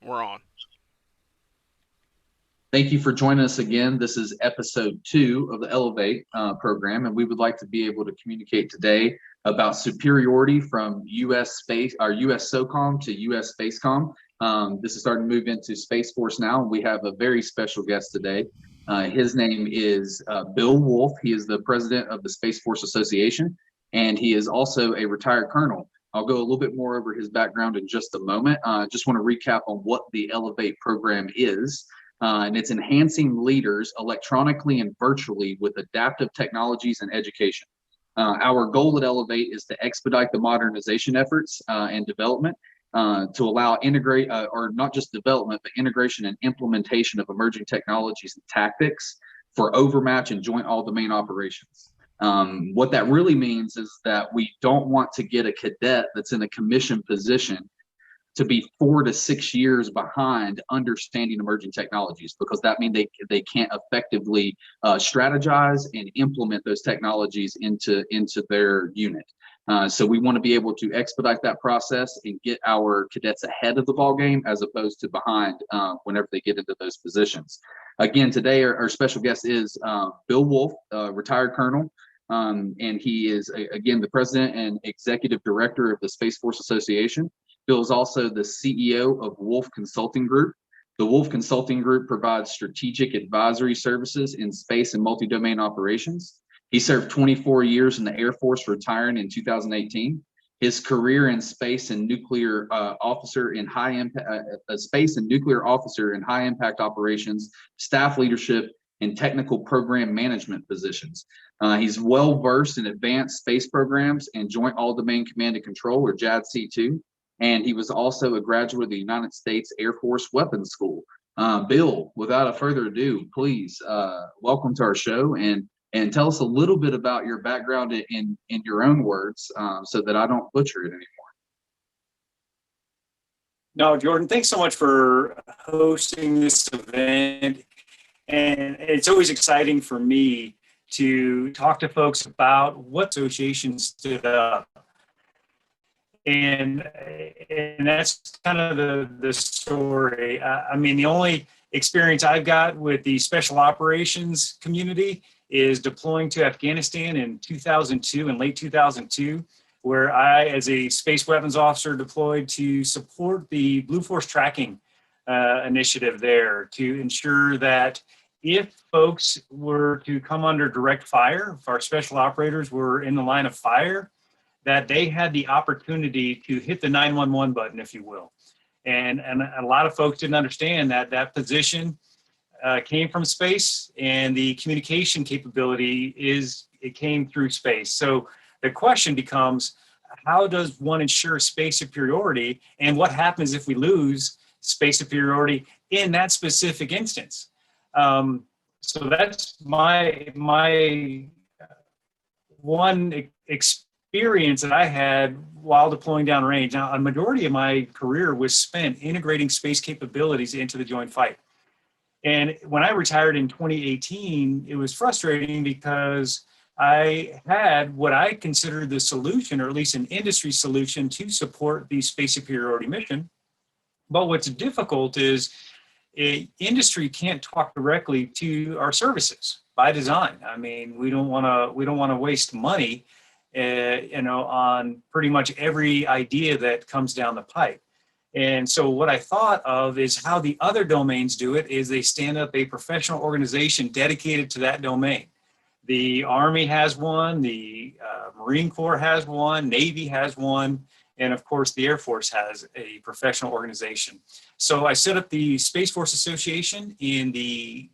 We're on. Thank you for joining us again. This is episode 2 of the Elevate program, and we would like to be able to communicate today about superiority from USSOCOM to USSPACECom. This is starting to move into Space Force now, and we have a very special guest today. His name is Bill Woolf. He is the president of the Space Force Association, and he is also a retired colonel. I'll go a little bit more over his background in just a moment. Just want to recap on what the Elevate program is. And it's enhancing leaders electronically and virtually with adaptive technologies and education. Our goal at Elevate is to expedite the modernization efforts and development to allow or not just development, but integration and implementation of emerging technologies and tactics for overmatch and joint all-domain operations. What that really means is that we don't want to get a cadet that's in a commission position to be 4 to 6 years behind understanding emerging technologies, because that means they can't effectively strategize and implement those technologies into their unit. So we want to be able to expedite that process and get our cadets ahead of the ball game as opposed to behind whenever they get into those positions. Again, today our special guest is Bill Woolf, retired colonel. And he is, again, the president and executive director of the Space Force Association. Bill is also the CEO of Woolf Consulting Group. The Woolf Consulting Group provides strategic advisory services in space and multi-domain operations. He served 24 years in the Air Force, retiring in 2018. His career in space and nuclear officer in high impact operations, staff leadership, and technical program management positions. He's well versed in advanced space programs and Joint All-Domain Command and Control, or JADC2. And he was also a graduate of the United States Air Force Weapons School. Bill, without a further ado, please welcome to our show and tell us a little bit about your background in your own words, so that I don't butcher it anymore. No, Jordan, thanks so much for hosting this event. And it's always exciting for me to talk to folks about what associations stood up. And that's kind of the story. I mean, the only experience I've got with the special operations community is deploying to Afghanistan in 2002, in late 2002, where I, as a space weapons officer, deployed to support the Blue Force tracking initiative there to ensure that if folks were to come under direct fire, if our special operators were in the line of fire, that they had the opportunity to hit the 911 button, if you will. And a lot of folks didn't understand that position came from space, and the communication capability it came through space. So the question becomes, how does one ensure space superiority, and what happens if we lose space superiority in that specific instance? So that's my one experience that I had while deploying downrange. Now, a majority of my career was spent integrating space capabilities into the joint fight. And when I retired in 2018, it was frustrating because I had what I considered the solution, or at least an industry solution, to support the space superiority mission. But what's difficult is industry can't talk directly to our services by design. I mean, we don't want to waste money, on pretty much every idea that comes down the pipe. And so what I thought of is how the other domains do it is they stand up a professional organization dedicated to that domain. The Army has one, the Marine Corps has one, Navy has one, and of course the Air Force has a professional organization. So I set up the Space Force Association in the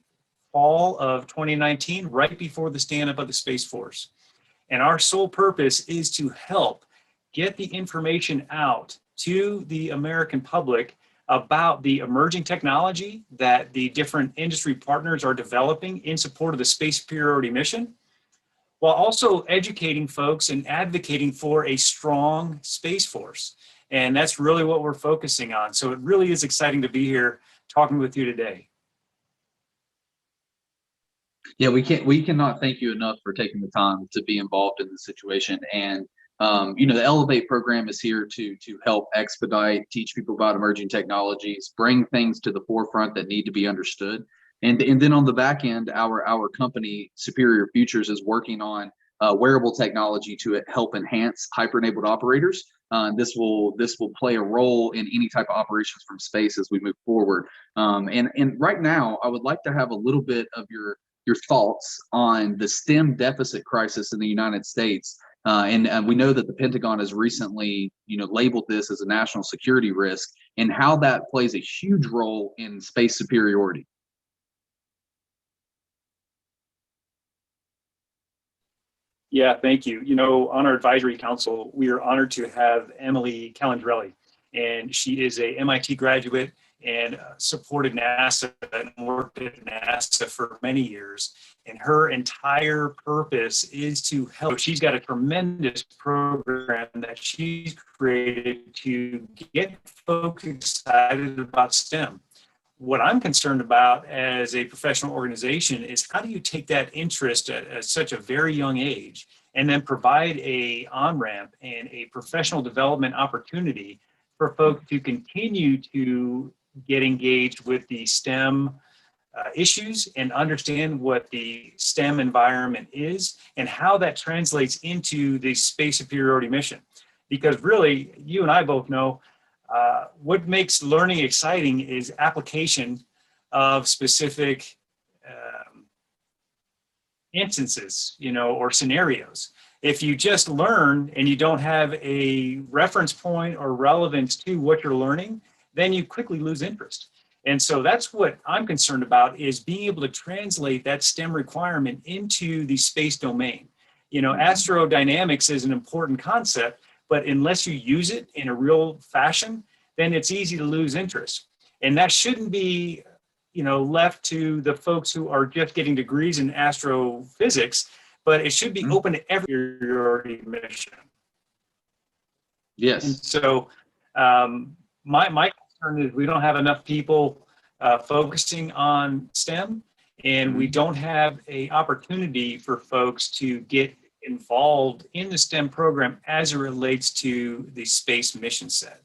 fall of 2019, right before the stand-up of the Space Force. And our sole purpose is to help get the information out to the American public about the emerging technology that the different industry partners are developing in support of the space superiority mission, while also educating folks and advocating for a strong Space Force. And that's really what we're focusing on. So it really is exciting to be here talking with you today. Yeah, we cannot thank you enough for taking the time to be involved in the situation. And The Elevate program is here to help expedite, teach people about emerging technologies, bring things to the forefront that need to be understood. And then on the back end, our company, Superior Futures, is working on wearable technology to help enhance hyper-enabled operators. This will play a role in any type of operations from space as we move forward. And right now, I would like to have a little bit of your thoughts on the STEM deficit crisis in the United States. And we know that the Pentagon has recently, labeled this as a national security risk, and how that plays a huge role in space superiority. Yeah, thank you. On our advisory council, we are honored to have Emily Calandrelli, and she is a MIT graduate and supported NASA and worked at NASA for many years. And her entire purpose is to help. She's got a tremendous program that she's created to get folks excited about STEM. What I'm concerned about as a professional organization is, how do you take that interest at such a very young age and then provide a on-ramp and a professional development opportunity for folks to continue to get engaged with the STEM issues and understand what the STEM environment is and how that translates into the space superiority mission. Because really, you and I both know, what makes learning exciting is application of specific instances, or scenarios. If you just learn and you don't have a reference point or relevance to what you're learning, then you quickly lose interest. And so that's what I'm concerned about, is being able to translate that STEM requirement into the space domain. Astrodynamics is an important concept, but unless you use it in a real fashion, then it's easy to lose interest. And that shouldn't be, left to the folks who are just getting degrees in astrophysics, but it should be open to every superiority mission. Yes. And so my concern is we don't have enough people focusing on STEM, and we don't have an opportunity for folks to get involved in the STEM program as it relates to the space mission set.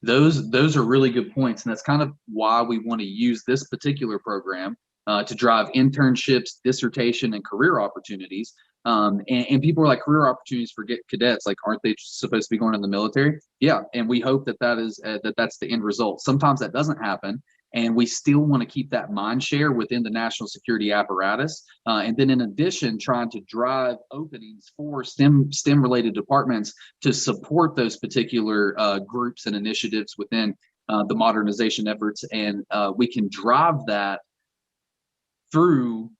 Those are really good points, and that's kind of why we want to use this particular program to drive internships, dissertation, and career opportunities. And people are like, career opportunities for cadets, like, aren't they supposed to be going in the military? Yeah, and we hope that's the end result. Sometimes that doesn't happen, and we still want to keep that mind share within the national security apparatus. And then in addition, trying to drive openings for STEM related departments to support those particular groups and initiatives within the modernization efforts. And we can drive that through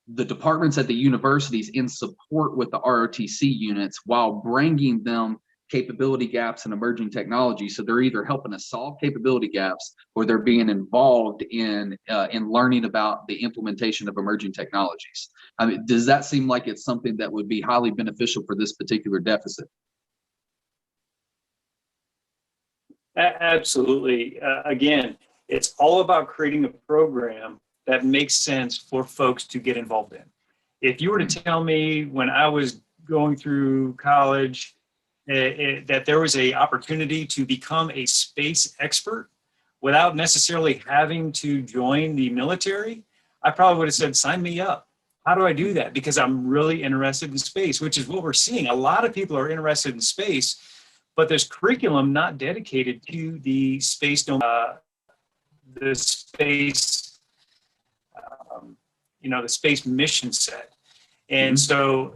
the departments at the universities in support with the ROTC units, while bringing them capability gaps and emerging technology. So they're either helping us solve capability gaps, or they're being involved in learning about the implementation of emerging technologies. I mean, does that seem like it's something that would be highly beneficial for this particular deficit? Absolutely. Again, it's all about creating a program that makes sense for folks to get involved in. If you were to tell me when I was going through college that there was an opportunity to become a space expert without necessarily having to join the military, I probably would have said, sign me up. How do I do that? Because I'm really interested in space, which is what we're seeing. A lot of people are interested in space, but there's curriculum not dedicated to the space domain, the space mission set. And so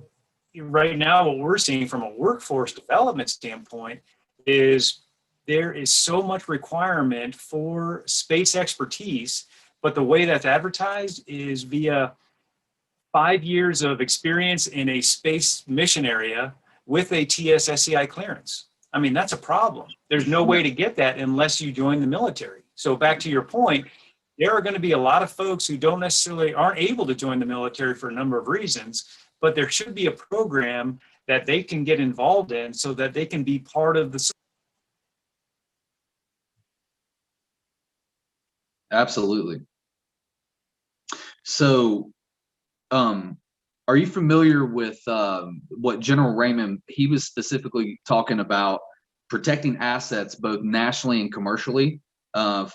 right now, what we're seeing from a workforce development standpoint is there is so much requirement for space expertise, but the way that's advertised is via 5 years of experience in a space mission area with a TS-SCI clearance. I mean, that's a problem. There's no way to get that unless you join the military. So back to your point, there are going to be a lot of folks who aren't able to join the military for a number of reasons, but there should be a program that they can get involved in so that they can be part of the. Absolutely. So, Are you familiar with what General Raymond, he was specifically talking about protecting assets both nationally and commercially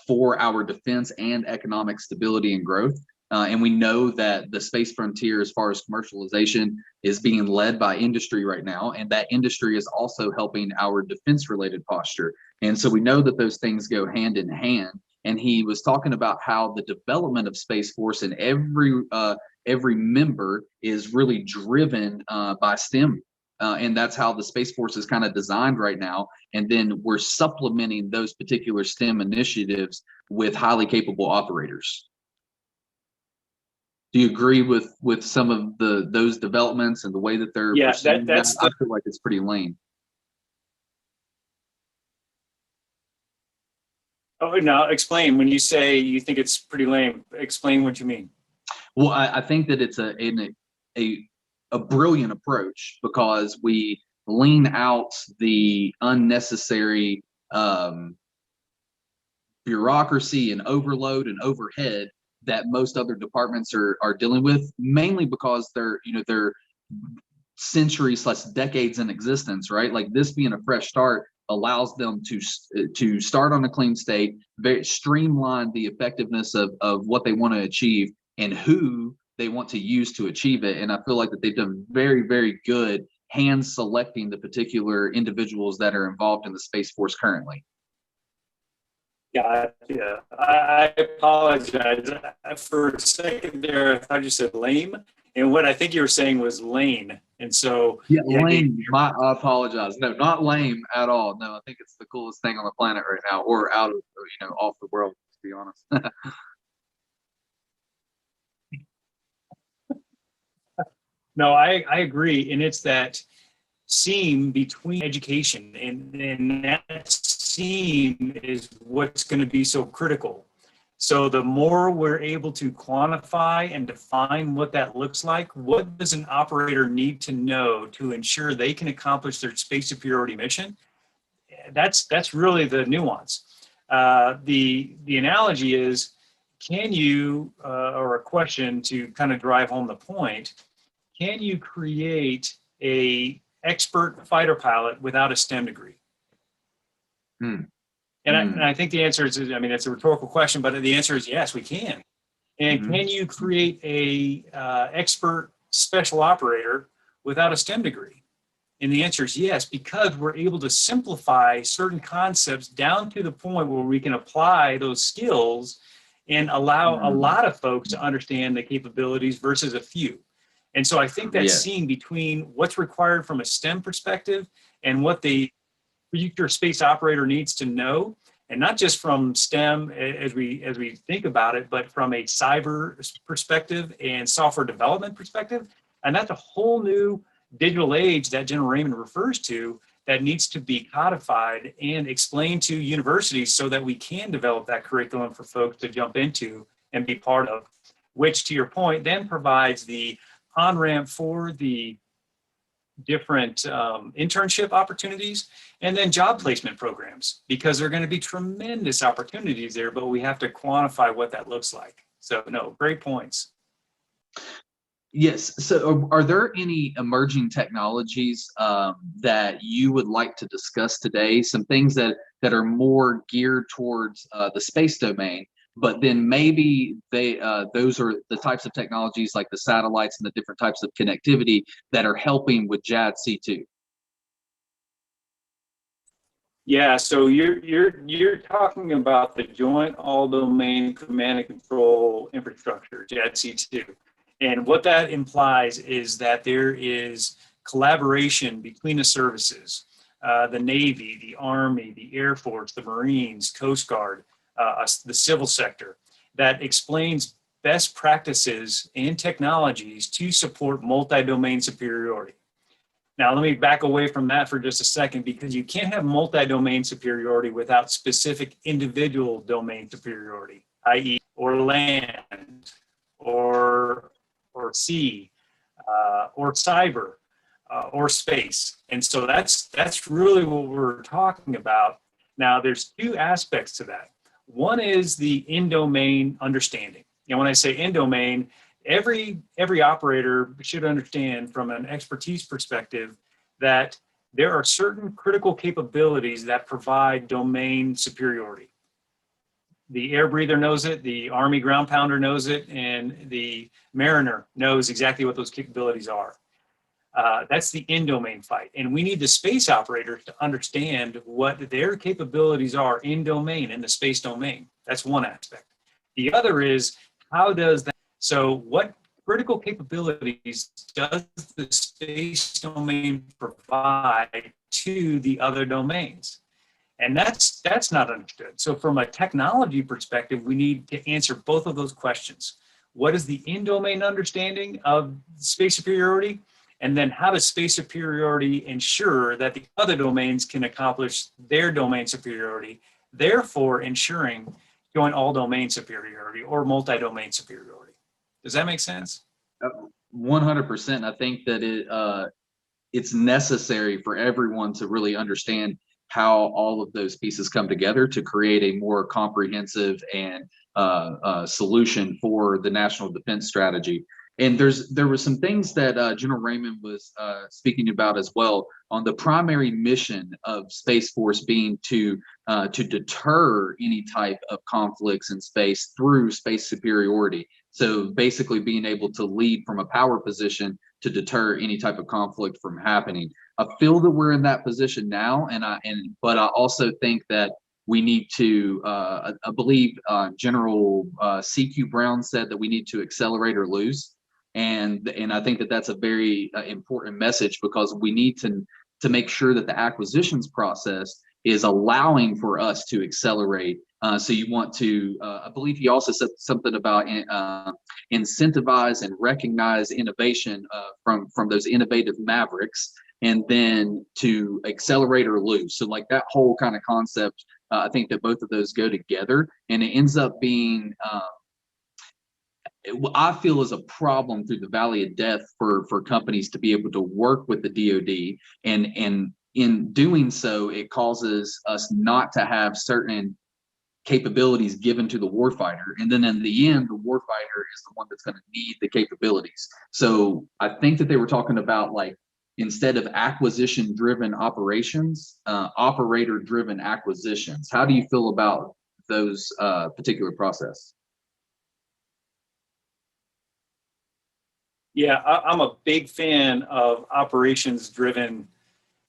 for our defense and economic stability and growth. And we know that the space frontier, as far as commercialization, is being led by industry right now. And that industry is also helping our defense related posture. And so we know that those things go hand in hand. And he was talking about how the development of Space Force and every member is really driven by STEM. And that's how the Space Force is kind of designed right now. And then we're supplementing those particular STEM initiatives with highly capable operators. Do you agree with some of those developments and the way that they're pursuing that? I feel like it's pretty lame. Oh, now explain. When you say you think it's pretty lame, explain what you mean. Well, I think that it's a brilliant approach, because we lean out the unnecessary bureaucracy and overload and overhead that most other departments are dealing with, mainly because they're centuries / decades in existence, right? Like, this being a fresh start allows them to start on a clean state, streamline the effectiveness of what they want to achieve and who they want to use to achieve it. And I feel like that they've done very, very good hand selecting the particular individuals that are involved in the Space Force currently. Yeah, I apologize. For a second there, I thought you said lame. And what I think you were saying was lane. And so lame. I apologize. No, not lame at all. No, I think it's the coolest thing on the planet right now, or out of off the world, to be honest. No, I agree. And it's that seam between education, and that seam is what's going to be so critical. So the more we're able to quantify and define what that looks like, what does an operator need to know to ensure they can accomplish their space superiority mission? That's really the nuance. The analogy is, can you, or a question to kind of drive home the point, can you create a expert fighter pilot without a STEM degree? And I think the answer is, I mean, it's a rhetorical question, but the answer is yes, we can. And can you create a expert special operator without a STEM degree? And the answer is yes, because we're able to simplify certain concepts down to the point where we can apply those skills and allow a lot of folks to understand the capabilities versus a few. And so I think that seeing between what's required from a STEM perspective and what the future space operator needs to know, and not just from STEM as we think about it, but from a cyber perspective and software development perspective. And that's a whole new digital age that General Raymond refers to that needs to be codified and explained to universities so that we can develop that curriculum for folks to jump into and be part of, which, to your point, then provides the on-ramp for the different internship opportunities and then job placement programs, because there are going to be tremendous opportunities there, but we have to quantify what that looks like. So no, great points. Yes. So are there any emerging technologies that you would like to discuss today? Some things that are more geared towards the space domain, but then maybe those are the types of technologies like the satellites and the different types of connectivity that are helping with JADC2. Yeah, so you're talking about the Joint All-Domain Command and Control Infrastructure, JADC2. And what that implies is that there is collaboration between the services, the Navy, the Army, the Air Force, the Marines, Coast Guard, the civil sector, that explains best practices and technologies to support multi-domain superiority. Now, let me back away from that for just a second, because you can't have multi-domain superiority without specific individual domain superiority, i.e. or land, or sea, or cyber, or space. And so that's really what we're talking about. Now, there's two aspects to that. One is the in-domain understanding. And when I say in-domain, every operator should understand from an expertise perspective that there are certain critical capabilities that provide domain superiority. The air breather knows it, the Army ground pounder knows it, and the mariner knows exactly what those capabilities are. That's the in-domain fight. And we need the space operators to understand what their capabilities are in domain, in the space domain. That's one aspect. The other is, how does that, so what critical capabilities does the space domain provide to the other domains? And that's not understood. So from a technology perspective, we need to answer both of those questions. What is the in-domain understanding of space superiority? And then how does space superiority ensure that the other domains can accomplish their domain superiority, therefore ensuring joint all-domain superiority or multi-domain superiority? Does that make sense? 100%. I think that it's necessary for everyone to really understand how all of those pieces come together to create a more comprehensive and solution for the national defense strategy. And there were some things that General Raymond was speaking about as well on the primary mission of Space Force being to deter any type of conflicts in space through space superiority. So basically being able to lead from a power position to deter any type of conflict from happening. I feel that we're in that position now, but I also think that we need to, I believe General C.Q. Brown said that we need to accelerate or lose. And I think that that's a very important message, because we need to make sure that the acquisitions process is allowing for us to accelerate. So you want to, I believe he also said something about incentivize and recognize innovation from those innovative mavericks, and then to accelerate or lose. So like that whole kind of concept, I think that both of those go together, and it ends up being, I feel, is a problem through the valley of death for companies to be able to work with the DoD, and in doing so, it causes us not to have certain capabilities given to the warfighter, and then in the end, the warfighter is the one that's going to need the capabilities. So I think that they were talking about, like, instead of acquisition-driven operations, operator-driven acquisitions. How do you feel about those particular process? Yeah, I'm a big fan of operations-driven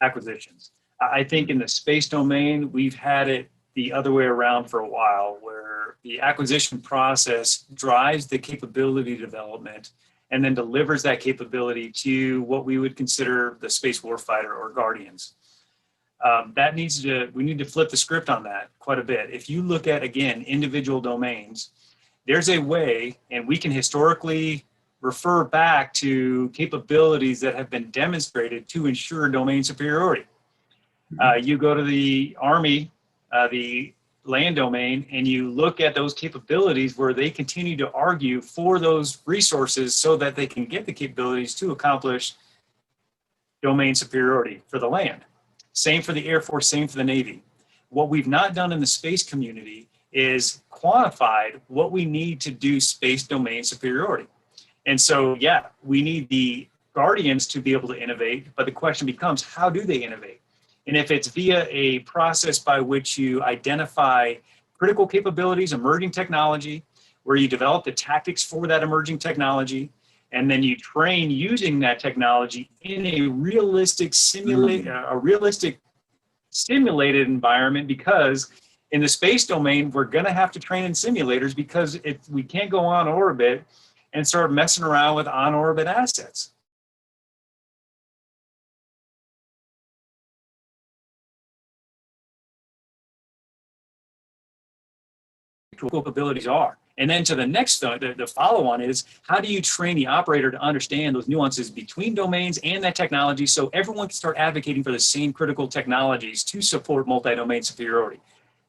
acquisitions. I think in the space domain, we've had it the other way around for a while, where the acquisition process drives the capability development and then delivers that capability to what we would consider the space warfighter or guardians. We need to flip the script on that quite a bit. If you look at, again, individual domains, there's a way, and we can historically refer back to capabilities that have been demonstrated to ensure domain superiority. You go to the Army, the land domain, and you look at those capabilities where they continue to argue for those resources so that they can get the capabilities to accomplish domain superiority for the land. Same for the Air Force, same for the Navy. What we've not done in the space community is quantified what we need to do space domain superiority. And so, yeah, we need the guardians to be able to innovate, but the question becomes, how do they innovate? And if it's via a process by which you identify critical capabilities, emerging technology, where you develop the tactics for that emerging technology, and then you train using that technology in a realistic simulated environment, because in the space domain, we're going to have to train in simulators, because we can't go on orbit and start messing around with on-orbit assets. Capabilities are. And then to the next, the follow-on is, how do you train the operator to understand those nuances between domains and that technology, so everyone can start advocating for the same critical technologies to support multi-domain superiority?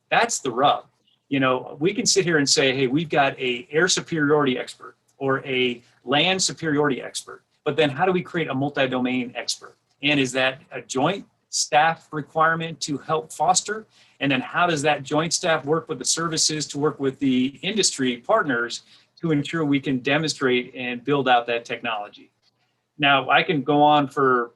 That's the rub. You know, we can sit here and say, hey, we've got an air superiority expert or a land superiority expert, but then how do we create a multi-domain expert? And is that a joint staff requirement to help foster? And then how does that joint staff work with the services to work with the industry partners to ensure we can demonstrate and build out that technology. Now, I can go on for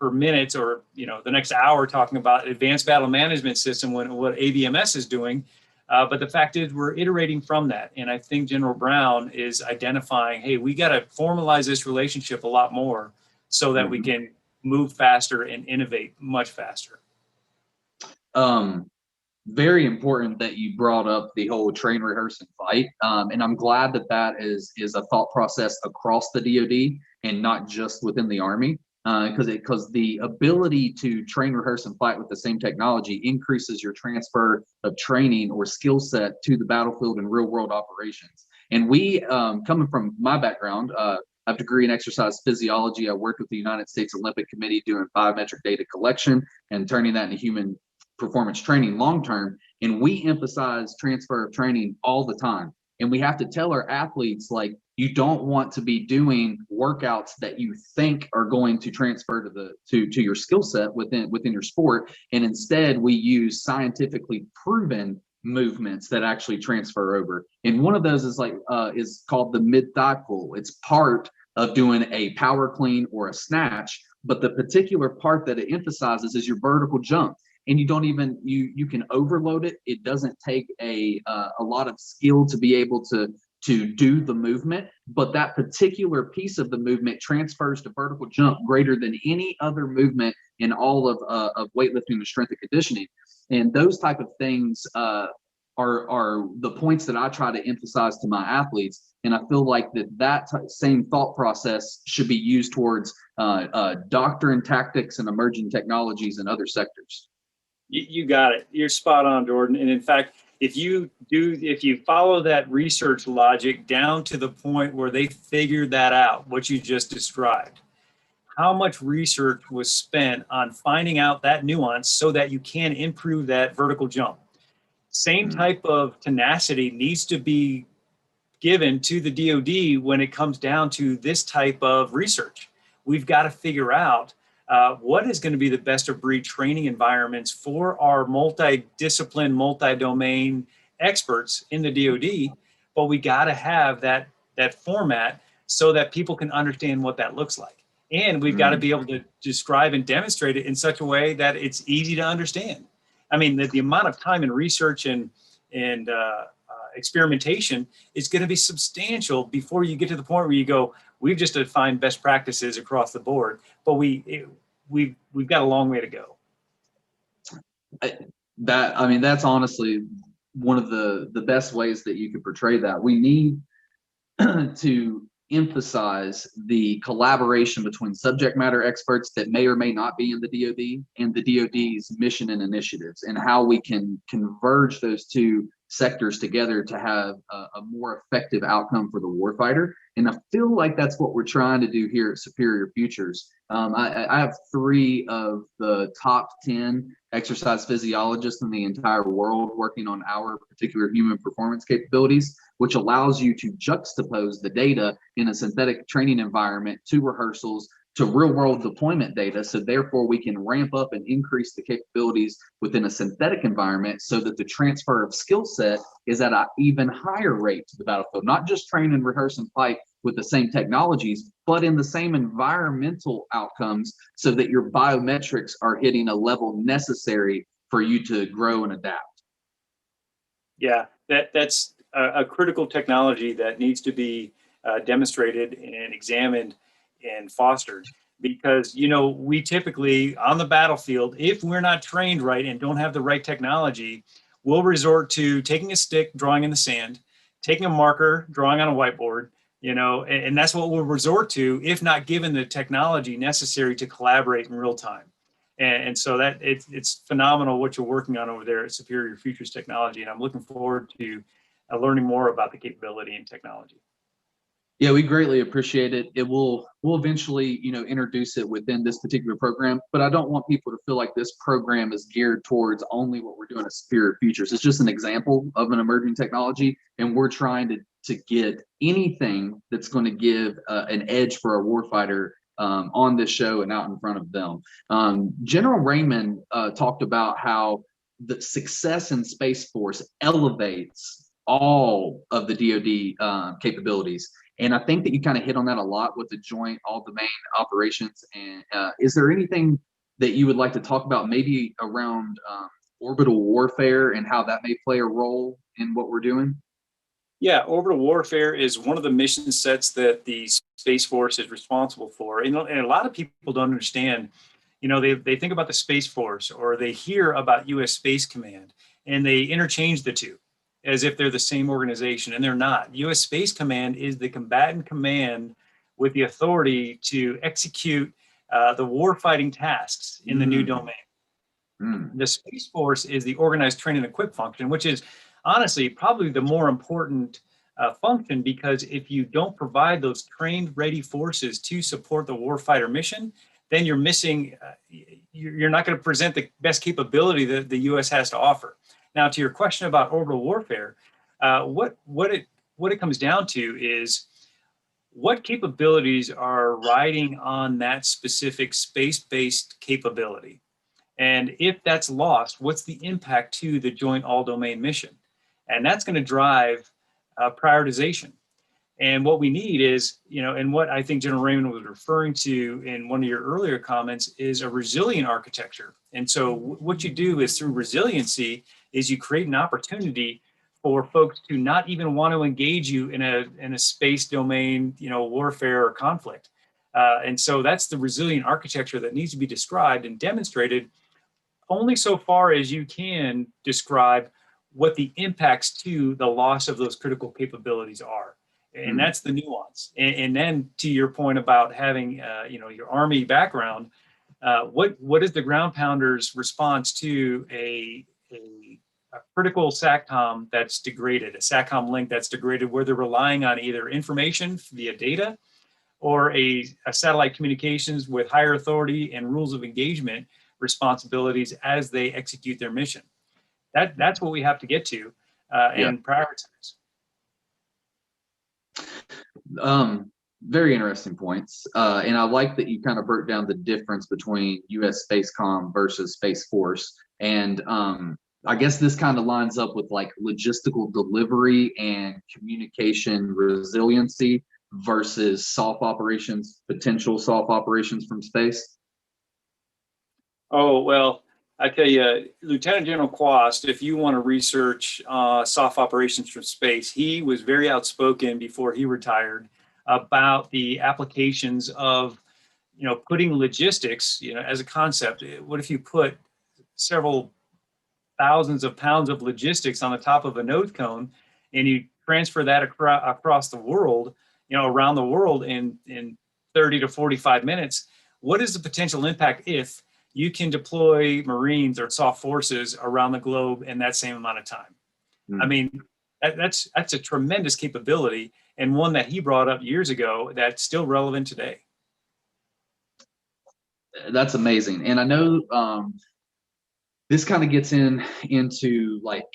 minutes or the next hour talking about advanced battle management system, what ABMS is doing. But the fact is we're iterating from that. And I think General Brown is identifying, hey, we got to formalize this relationship a lot more so that we can move faster and innovate much faster. Very important that you brought up the whole train, rehearse, and fight. And I'm glad that is a thought process across the DoD and not just within the Army. Because the ability to train, rehearse, and fight with the same technology increases your transfer of training or skill set to the battlefield and real world operations. And we, coming from my background, I have a degree in exercise physiology. I worked with the United States Olympic Committee doing biometric data collection and turning that into human performance training long term. And we emphasize transfer of training all the time. And we have to tell our athletes, like, you don't want to be doing workouts that you think are going to transfer to your skill set within your sport. And instead we use scientifically proven movements that actually transfer over. And one of those is called the mid thigh pull. It's part of doing a power clean or a snatch, but the particular part that it emphasizes is your vertical jump. And you don't even, you can overload it. It doesn't take a lot of skill to be able to do the movement, but that particular piece of the movement transfers to vertical jump greater than any other movement in all of weightlifting and strength and conditioning. And those type of things are the points that I try to emphasize to my athletes. And I feel like that same thought process should be used towards doctrine, tactics, and emerging technologies in other sectors. You got it. You're spot on, Jordan. And in fact, if you follow that research logic down to the point where they figured that out, what you just described, how much research was spent on finding out that nuance so that you can improve that vertical jump. Same type of tenacity needs to be given to the DoD when it comes down to this type of research. We've got to figure out what is going to be the best of breed training environments for our multi-discipline, multi-domain experts in the DoD, but we got to have that format so that people can understand what that looks like. And we've got to be able to describe and demonstrate it in such a way that it's easy to understand. I mean, the amount of time and research and experimentation is going to be substantial before you get to the point where you go, we've just defined best practices across the board, but we've got a long way to go. That's honestly one of the best ways that you could portray that. We need to emphasize the collaboration between subject matter experts that may or may not be in the DoD and the DoD's mission and initiatives, and how we can converge those two sectors together to have a more effective outcome for the warfighter. And I feel like that's what we're trying to do here at Superior Futures. I have 3 of the top 10 exercise physiologists in the entire world working on our particular human performance capabilities, which allows you to juxtapose the data in a synthetic training environment to rehearsals, to real world deployment data. So therefore we can ramp up and increase the capabilities within a synthetic environment so that the transfer of skill set is at an even higher rate to the battlefield, not just train and rehearse and fight with the same technologies, but in the same environmental outcomes so that your biometrics are hitting a level necessary for you to grow and adapt. Yeah, that's a critical technology that needs to be demonstrated and examined and fostered, because we typically on the battlefield, if we're not trained right and don't have the right technology, we'll resort to taking a stick, drawing in the sand, taking a marker, drawing on a whiteboard, and that's what we'll resort to if not given the technology necessary to collaborate in real time. And so that it's phenomenal what you're working on over there at Superior Futures Technology, and I'm looking forward to learning more about the capability and technology. Yeah, we greatly appreciate it. We'll eventually, introduce it within this particular program, but I don't want people to feel like this program is geared towards only what we're doing at Superior Futures. It's just an example of an emerging technology, and we're trying to get anything that's going to give an edge for a warfighter on this show and out in front of them. General Raymond talked about how the success in Space Force elevates all of the DoD capabilities. And I think that you kind of hit on that a lot with the joint all domain operations. And is there anything that you would like to talk about, maybe around orbital warfare and how that may play a role in what we're doing? Yeah, orbital warfare is one of the mission sets that the Space Force is responsible for. And a lot of people don't understand, they think about the Space Force or they hear about US Space Command and they interchange the two as if they're the same organization, and they're not. US Space Command is the combatant command with the authority to execute the warfighting tasks in the new domain. The Space Force is the organized, train, and equip function, which is honestly probably the more important function, because if you don't provide those trained, ready forces to support the warfighter mission, then you're missing, you're not going to present the best capability that the U.S. has to offer. Now, to your question about orbital warfare, what it comes down to is what capabilities are riding on that specific space-based capability. And if that's lost, what's the impact to the joint all-domain mission? And that's going to drive prioritization. And what we need is, and what I think General Raymond was referring to in one of your earlier comments, is a resilient architecture. And so what you do is, through resiliency, is you create an opportunity for folks to not even want to engage you in a space domain, warfare or conflict. And so that's the resilient architecture that needs to be described and demonstrated only so far as you can describe what the impacts to the loss of those critical capabilities are. And that's the nuance. And then to your point about having, your Army background, what is the ground pounder's response to a critical SATCOM that's degraded, a SATCOM link that's degraded, where they're relying on either information via data or a satellite communications with higher authority and rules of engagement responsibilities as they execute their mission? That's what we have to get to and prioritize. Very interesting points. And I like that you kind of broke down the difference between US SPACECOM versus Space Force. And I guess this kind of lines up with like logistical delivery and communication resiliency versus soft operations, potential soft operations from space. Oh, well, I tell you, Lieutenant General Quast, if you want to research soft operations from space, he was very outspoken before he retired about the applications of, putting logistics, as a concept. What if you put several thousands of pounds of logistics on the top of a node cone and you transfer that across the world, around the world in 30 to 45 minutes? What is the potential impact if you can deploy Marines or soft forces around the globe in that same amount of time? I mean, that's a tremendous capability, and one that he brought up years ago that's still relevant today. That's amazing. And I know this kind of gets into like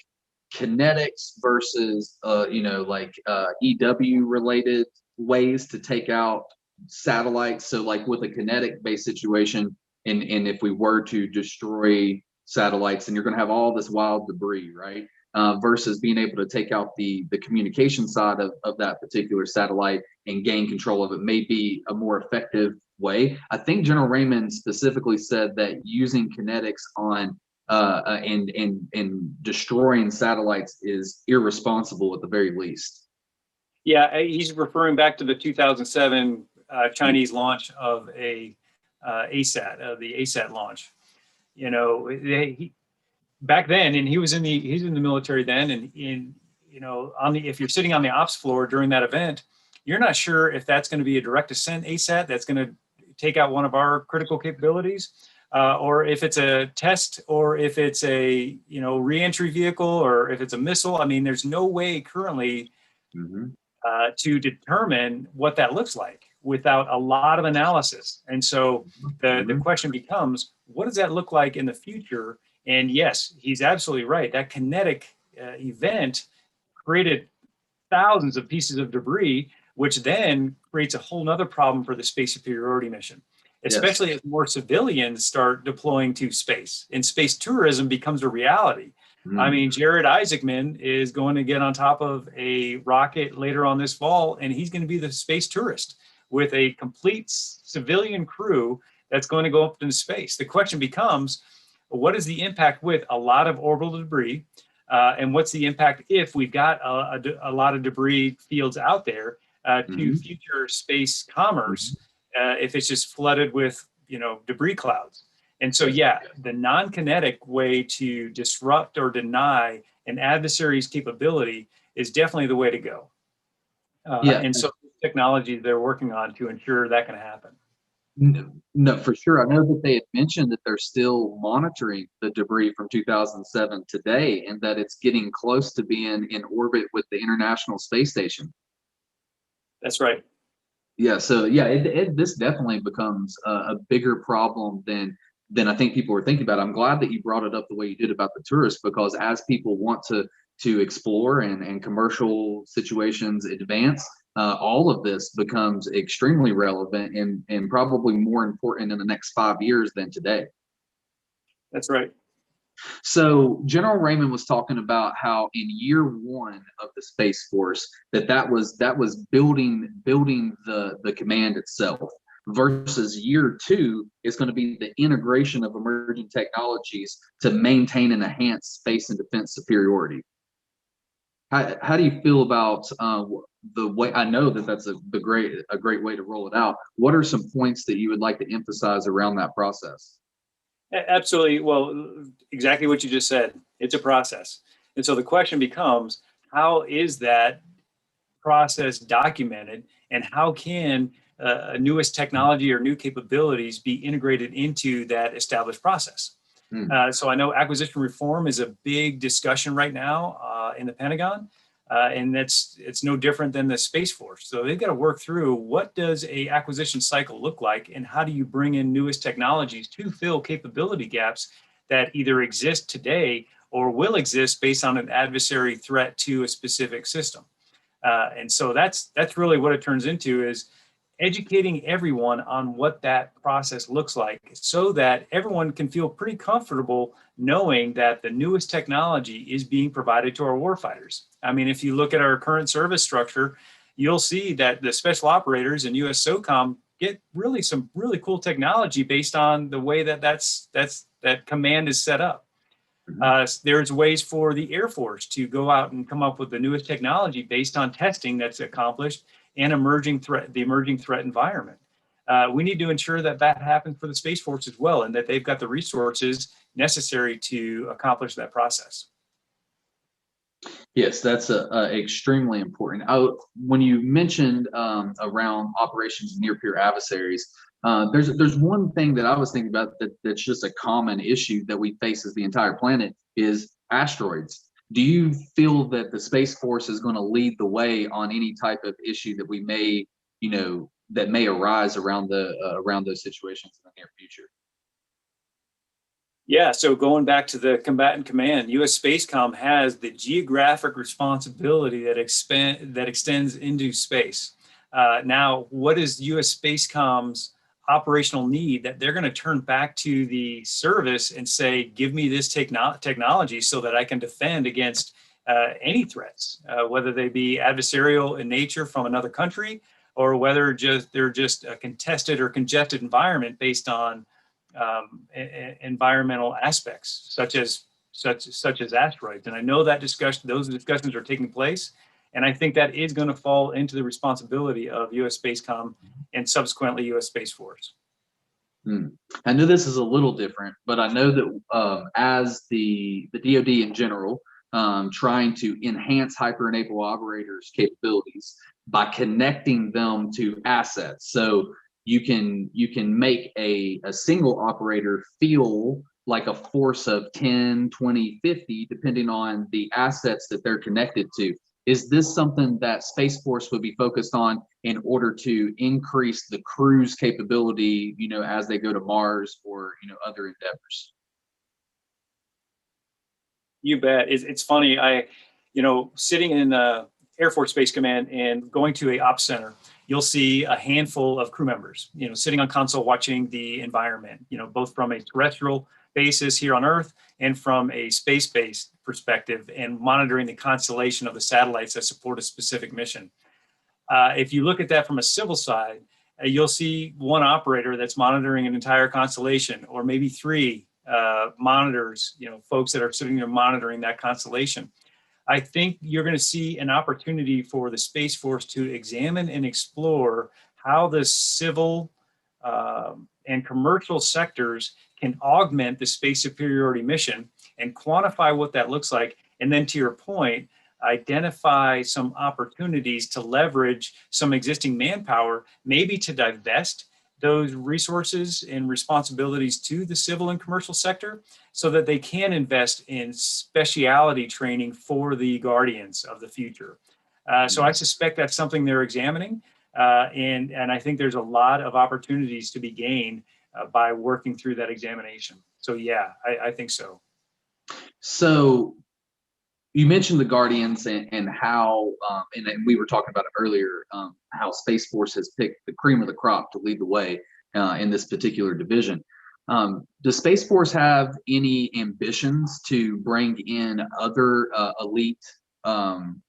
kinetics versus EW related ways to take out satellites. So like with a kinetic based situation, and if we were to destroy satellites, then you're going to have all this wild debris, right? Versus being able to take out the communication side of that particular satellite and gain control of it may be a more effective way. I think General Raymond specifically said that using kinetics on and destroying satellites is irresponsible at the very least. Yeah, he's referring back to the 2007 Chinese launch of a ASAT, the ASAT launch. Back then, and he's in the military then, and if you're sitting on the ops floor during that event, you're not sure if that's going to be a direct ascent ASAT that's going to take out one of our critical capabilities, or if it's a test, or if it's a reentry vehicle, or if it's a missile. I mean, there's no way currently to determine what that looks like without a lot of analysis. And so the question becomes, what does that look like in the future? And yes, he's absolutely right. That kinetic event created thousands of pieces of debris, which then creates a whole nother problem for the space superiority mission, especially as more civilians start deploying to space and space tourism becomes a reality. I mean, Jared Isaacman is going to get on top of a rocket later on this fall, and he's going to be the space tourist with a complete civilian crew that's going to go up into space. The question becomes, what is the impact with a lot of orbital debris? And what's the impact if we've got a lot of debris fields out there to future space commerce if it's just flooded with, debris clouds? And so, yeah, the non-kinetic way to disrupt or deny an adversary's capability is definitely the way to go. And so technology they're working on to ensure that can happen. No, for sure. I know that they had mentioned that they're still monitoring the debris from 2007 today, and that it's getting close to being in orbit with the International Space Station. That's right. Yeah. So yeah, this definitely becomes a bigger problem than I think people were thinking about. I'm glad that you brought it up the way you did about the tourists, because as people want to explore and commercial situations advance, all of this becomes extremely relevant and probably more important in the next 5 years than today. That's right. So General Raymond was talking about how in year one of the Space Force that was building the command itself, versus year two is going to be the integration of emerging technologies to maintain and enhance space and defense superiority. How do you feel about the way? I know that that's a great way to roll it out. What are some points that you would like to emphasize around that process? Absolutely. Well, exactly what you just said. It's a process. And so the question becomes, how is that process documented, and how can newest technology or new capabilities be integrated into that established process? So I know acquisition reform is a big discussion right now in the Pentagon, and it's no different than the Space Force. So they've got to work through, what does a acquisition cycle look like, and how do you bring in newest technologies to fill capability gaps that either exist today or will exist based on an adversary threat to a specific system. And so that's really what it turns into, is educating everyone on what that process looks like, so that everyone can feel pretty comfortable knowing that the newest technology is being provided to our warfighters. I mean, if you look at our current service structure, you'll see that the special operators in USSOCOM get some really cool technology based on the way that command is set up. There's ways for the Air Force to go out and come up with the newest technology based on testing that's accomplished and the emerging threat environment. We need to ensure that happens for the Space Force as well, and that they've got the resources necessary to accomplish that process. Yes, that's extremely important. When you mentioned around operations near peer adversaries, there's one thing that I was thinking about that's just a common issue that we face as the entire planet is asteroids. Do you feel that the Space Force is going to lead the way on any type of issue that we may, that may arise around those situations in the near future? Yeah, so going back to the combatant command, USSPACECOM has the geographic responsibility that extends into space. Now, what is USSPACECOM's operational need that they're going to turn back to the service and say, give me this technology so that I can defend against any threats, whether they be adversarial in nature from another country, or whether they're just a contested or congested environment based on environmental aspects such as asteroids. And I know that those discussions are taking place, and I think that is going to fall into the responsibility of USSPACECOM and subsequently US Space Force. I know this is a little different, but I know that as the DoD in general, trying to enhance hyper-enabled operators' capabilities by connecting them to assets. So you can make a single operator feel like a force of 10, 20, 50, depending on the assets that they're connected to. Is this something that Space Force would be focused on in order to increase the crew's capability, as they go to Mars or, other endeavors? You bet. It's funny. Sitting in Air Force Space Command and going to a ops center, you'll see a handful of crew members, sitting on console watching the environment, both from a terrestrial basis here on Earth and from a space-based perspective, and monitoring the constellation of the satellites that support a specific mission. If you look at that from a civil side, you'll see one operator that's monitoring an entire constellation, or maybe three monitors, folks that are sitting there monitoring that constellation. I think you're going to see an opportunity for the Space Force to examine and explore how the civil and commercial sectors can augment the space superiority mission and quantify what that looks like. And then, to your point, identify some opportunities to leverage some existing manpower, maybe to divest those resources and responsibilities to the civil and commercial sector so that they can invest in specialty training for the guardians of the future. So I suspect that's something they're examining. And I think there's a lot of opportunities to be gained by working through that examination. So yeah, I think so. So you mentioned the Guardians and how, and we were talking about it earlier, how Space Force has picked the cream of the crop to lead the way in this particular division. Does Space Force have any ambitions to bring in other elite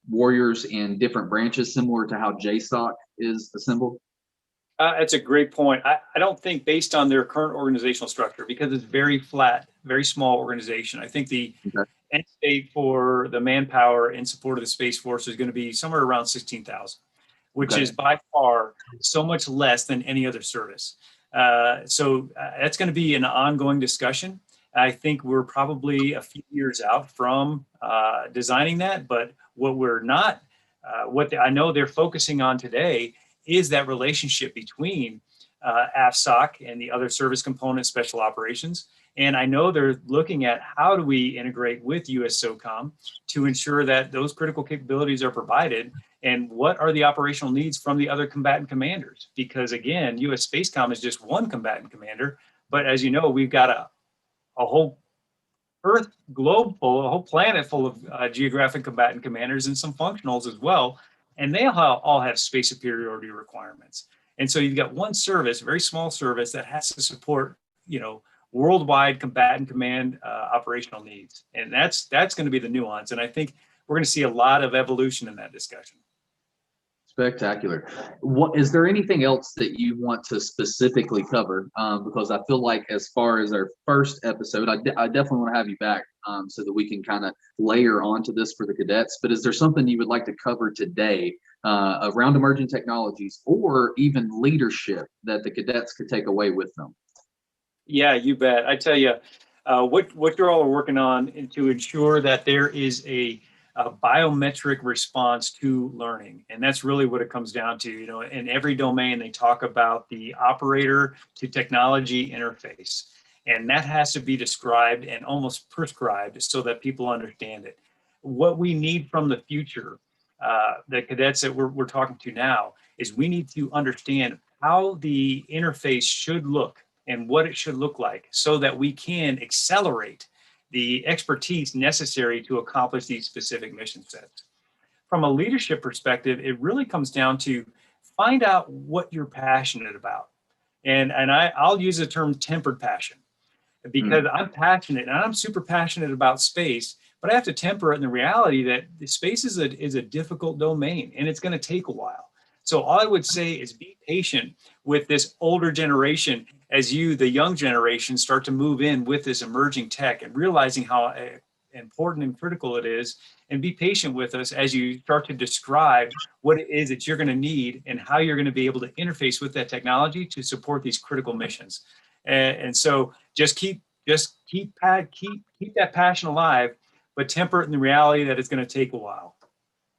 warriors in different branches, similar to how JSOC is assembled? It's a great point. I don't think, based on their current organizational structure, because it's very flat, very small organization, I think the end state for the manpower in support of the Space Force is going to be somewhere around 16,000, which is by far so much less than any other service. So that's going to be an ongoing discussion. I think we're probably a few years out from designing that, but what we're not, I know they're focusing on today is that relationship between AFSOC and the other service component, special operations. And I know they're looking at how do we integrate with USSOCOM to ensure that those critical capabilities are provided, and what are the operational needs from the other combatant commanders? Because again, USSPACECOM is just one combatant commander, but as you know, we've got a whole Earth globe full, a whole planet full of geographic combatant commanders and some functionals as well. And they all have space superiority requirements. And so you've got one service, a very small service, that has to support, worldwide combatant command operational needs. And that's going to be the nuance. And I think we're going to see a lot of evolution in that discussion. Spectacular. Is there anything else that you want to specifically cover? Because I feel like, as far as our first episode, I definitely want to have you back so that we can kind of layer onto this for the cadets. But is there something you would like to cover today around emerging technologies, or even leadership, that the cadets could take away with them? Yeah, you bet. I tell you, what you're all working on to ensure that there is a biometric response to learning. And that's really what it comes down to. In every domain, they talk about the operator to technology interface. And that has to be described and almost prescribed so that people understand it. What we need from the future, the cadets that we're talking to now, is we need to understand how the interface should look and what it should look like so that we can accelerate the expertise necessary to accomplish these specific mission sets. From a leadership perspective, it really comes down to find out what you're passionate about. And I'll use the term tempered passion, because I'm passionate, and I'm super passionate about space, but I have to temper it in the reality that the space is a difficult domain, and it's going to take a while. So all I would say is be patient with this older generation as you, the young generation, start to move in with this emerging tech and realizing how important and critical it is, and be patient with us as you start to describe what it is that you're going to need and how you're going to be able to interface with that technology to support these critical missions. And so just keep that passion alive, but temper it in the reality that it's going to take a while.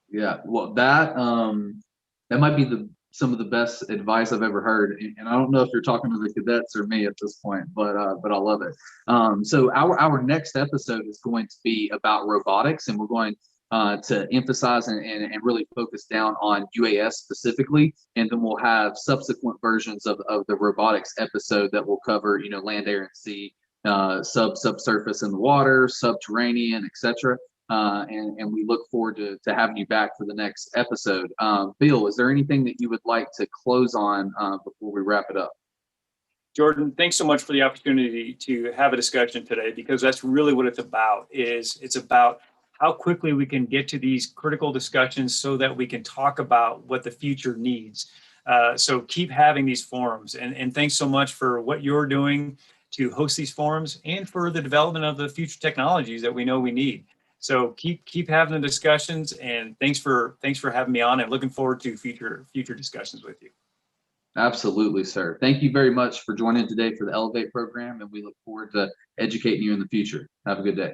Yeah, well, that might be some of the best advice I've ever heard, and I don't know if you're talking to the cadets or me at this point, but I love it. So our next episode is going to be about robotics, and we're going to emphasize and really focus down on UAS specifically, and then we'll have subsequent versions of the robotics episode that will cover land, air, and sea, subsurface in the water, subterranean, etc. And we look forward to having you back for the next episode. Bill, is there anything that you would like to close on before we wrap it up? Jordan, thanks so much for the opportunity to have a discussion today, because that's really what it's about. It's about how quickly we can get to these critical discussions so that we can talk about what the future needs. So keep having these forums, and thanks so much for what you're doing to host these forums and for the development of the future technologies that we know we need. So keep having the discussions, and thanks for having me on, and looking forward to future discussions with you. Absolutely, sir. Thank you very much for joining today for the Elevate program, and we look forward to educating you in the future. Have a good day.